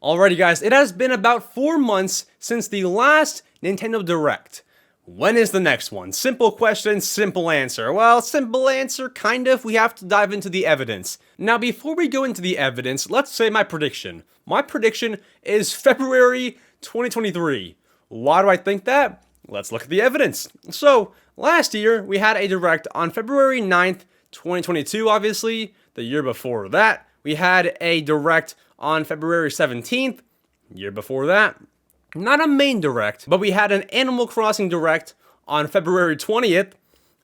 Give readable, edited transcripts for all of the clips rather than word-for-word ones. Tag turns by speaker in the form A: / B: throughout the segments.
A: Alrighty guys, it has been about 4 months since the last Nintendo Direct. When is the next one? Simple question, simple answer. Well, simple answer, kind of. We have to dive into the evidence. Now, before we go into the evidence, let's say my prediction. My prediction is February 2023. Why do I think that? Let's look at the evidence. So, last year, we had a Direct on February 9th, 2022, obviously. The year before that, we had a Direct on February 17th. Year before that, not a main Direct, but we had an Animal Crossing Direct on February 20th.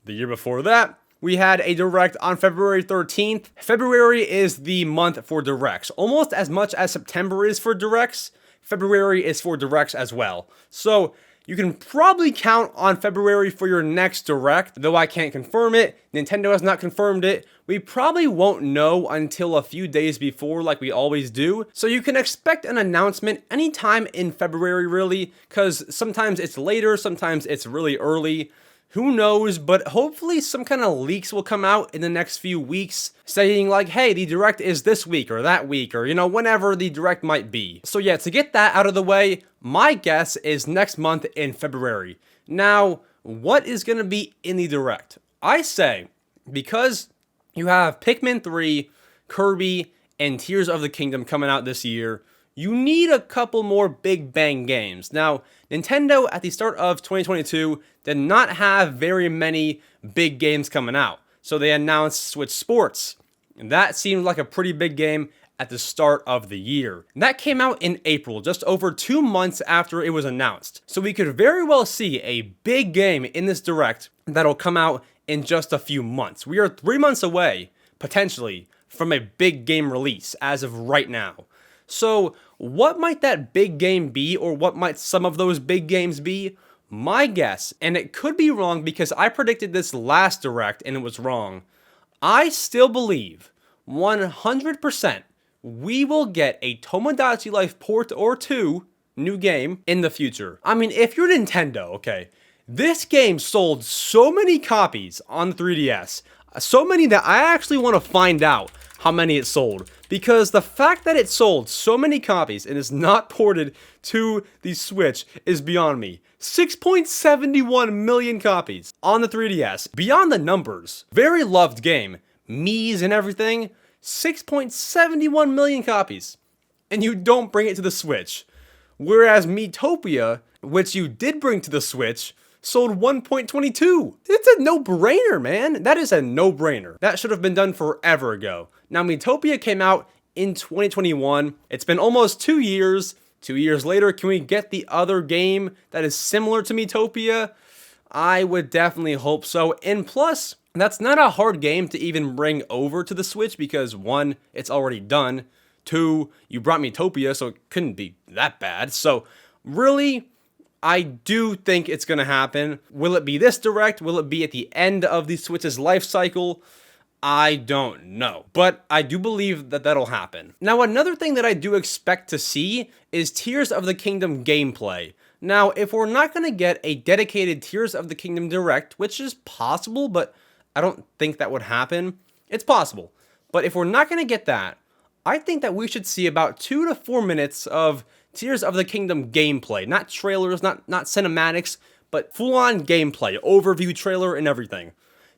A: The year before that, we had a Direct on February 13th. February is the month for Directs. Almost as much as September is for Directs, February is for Directs as well. So, you can probably count on February for your next Direct, though I can't confirm it. Nintendo has not confirmed it. We probably won't know until a few days before, like we always do. So you can expect an announcement anytime in February, really, because sometimes it's later, sometimes it's really early. Who knows, but hopefully some kind of leaks will come out in the next few weeks saying like, hey, the Direct is this week or that week or, whenever the Direct might be. So yeah, to get that out of the way, my guess is next month in February. Now, what is going to be in the Direct? I say, because you have Pikmin 3, Kirby, and Tears of the Kingdom coming out this year, you need a couple more big bang games. Now, Nintendo at the start of 2022 did not have very many big games coming out. So they announced Switch Sports. And that seemed like a pretty big game at the start of the year. And that came out in April, just over 2 months after it was announced. So we could very well see a big game in this Direct that'll come out in just a few months. We are 3 months away, potentially, from a big game release as of right now. So, what might that big game be, or what might some of those big games be? My guess, and it could be wrong because I predicted this last Direct and it was wrong, I still believe 100% we will get a Tomodachi Life port or two, new game, in the future. I mean, if you're Nintendo, okay, this game sold so many copies on the 3DS, so many that I actually want to find out how many it sold, because the fact that it sold so many copies and is not ported to the Switch is beyond me. 6.71 million copies on the 3DS. Beyond the numbers, very loved game, Mii's and everything, 6.71 million copies, and you don't bring it to the Switch. Whereas Miitopia, which you did bring to the Switch, sold 1.22. It's a no-brainer, man. That is a no-brainer. That should have been done forever ago. Now, Miitopia came out in 2021. It's been almost 2 years. 2 years later, can we get the other game that is similar to Miitopia? I would definitely hope so. And plus, that's not a hard game to even bring over to the Switch because 1, it's already done. 2, you brought Miitopia, so it couldn't be that bad. So, really, I do think it's going to happen. Will it be this Direct? Will it be at the end of the Switch's life cycle? I don't know. But I do believe that that'll happen. Now, another thing that I do expect to see is Tears of the Kingdom gameplay. Now, if we're not going to get a dedicated Tears of the Kingdom Direct, which is possible, but I don't think that would happen. It's possible. But if we're not going to get that, I think that we should see about 2 to 4 minutes of Tears of the Kingdom gameplay. Not trailers, not cinematics, but full-on gameplay, overview trailer and everything.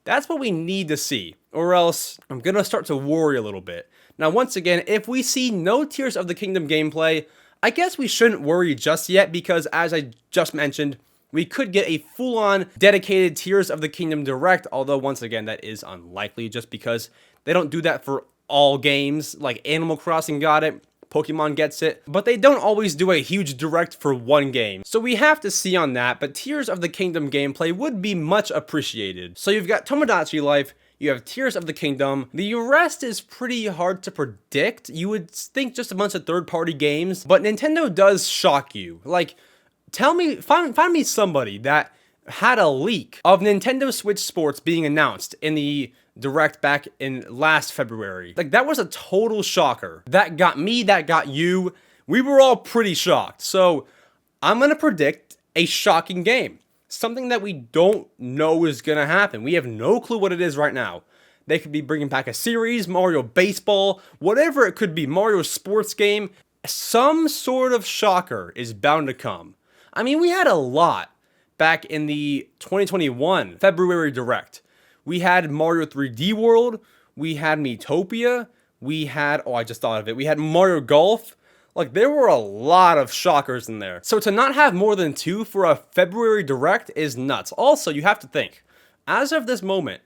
A: That's what we need to see, or else I'm going to start to worry a little bit. Now, once again, if we see no Tears of the Kingdom gameplay, I guess we shouldn't worry just yet because, as I just mentioned, we could get a full-on dedicated Tears of the Kingdom Direct, although once again, that is unlikely just because they don't do that for all games. Like Animal Crossing got it, Pokemon gets it, but they don't always do a huge Direct for one game. So we have to see on that, but Tears of the Kingdom gameplay would be much appreciated. So you've got Tomodachi Life, you have Tears of the Kingdom. The rest is pretty hard to predict. You would think just a bunch of third-party games, but Nintendo does shock you. Like, tell me, find me somebody that had a leak of Nintendo Switch Sports being announced in the Direct back in last February. Like, that was a total shocker. That got me, that got you. We were all pretty shocked. So, I'm gonna predict a shocking game. Something that we don't know is gonna happen. We have no clue what it is right now. They could be bringing back a series, Mario Baseball, whatever it could be, Mario sports game. some sort of shocker is bound to come. I mean, we had a lot back in the 2021 February Direct. We had Mario 3D World, we had Miitopia, we had, oh, I just thought of it, we had Mario Golf. Like, there were a lot of shockers in there. So to not have more than 2 for a February Direct is nuts. Also, you have to think, as of this moment,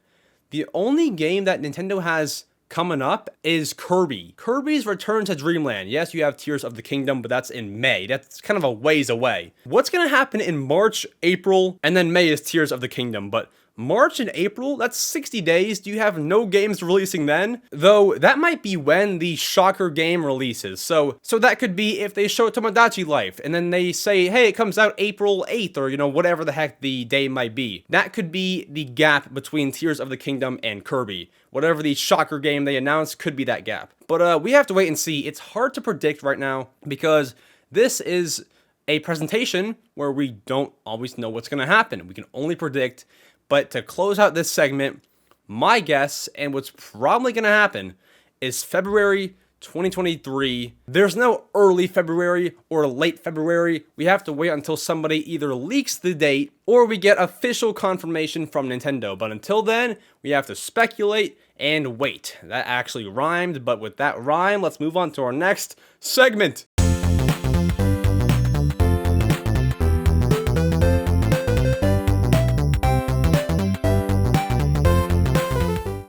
A: the only game that Nintendo has coming up is Kirby. Kirby's Return to Dreamland. Yes, you have Tears of the Kingdom, but that's in May. That's kind of a ways away. What's going to happen in March, April, and then May is Tears of the Kingdom, but March and April, that's 60 days. Do you have no games releasing then? Though, that might be when the Shocker game releases. So that could be if they show Tomodachi Life, and then they say, hey, it comes out April 8th, or, you know, whatever the heck the day might be. That could be the gap between Tears of the Kingdom and Kirby. Whatever the Shocker game they announced could be that gap. But we have to wait and see. It's hard to predict right now, because this is a presentation where we don't always know what's going to happen. We can only predict. But to close out this segment, my guess, and what's probably going to happen, is February 2023. There's no early February or late February. We have to wait until somebody either leaks the date or we get official confirmation from Nintendo. But until then, we have to speculate and wait. That actually rhymed, but with that rhyme, let's move on to our next segment.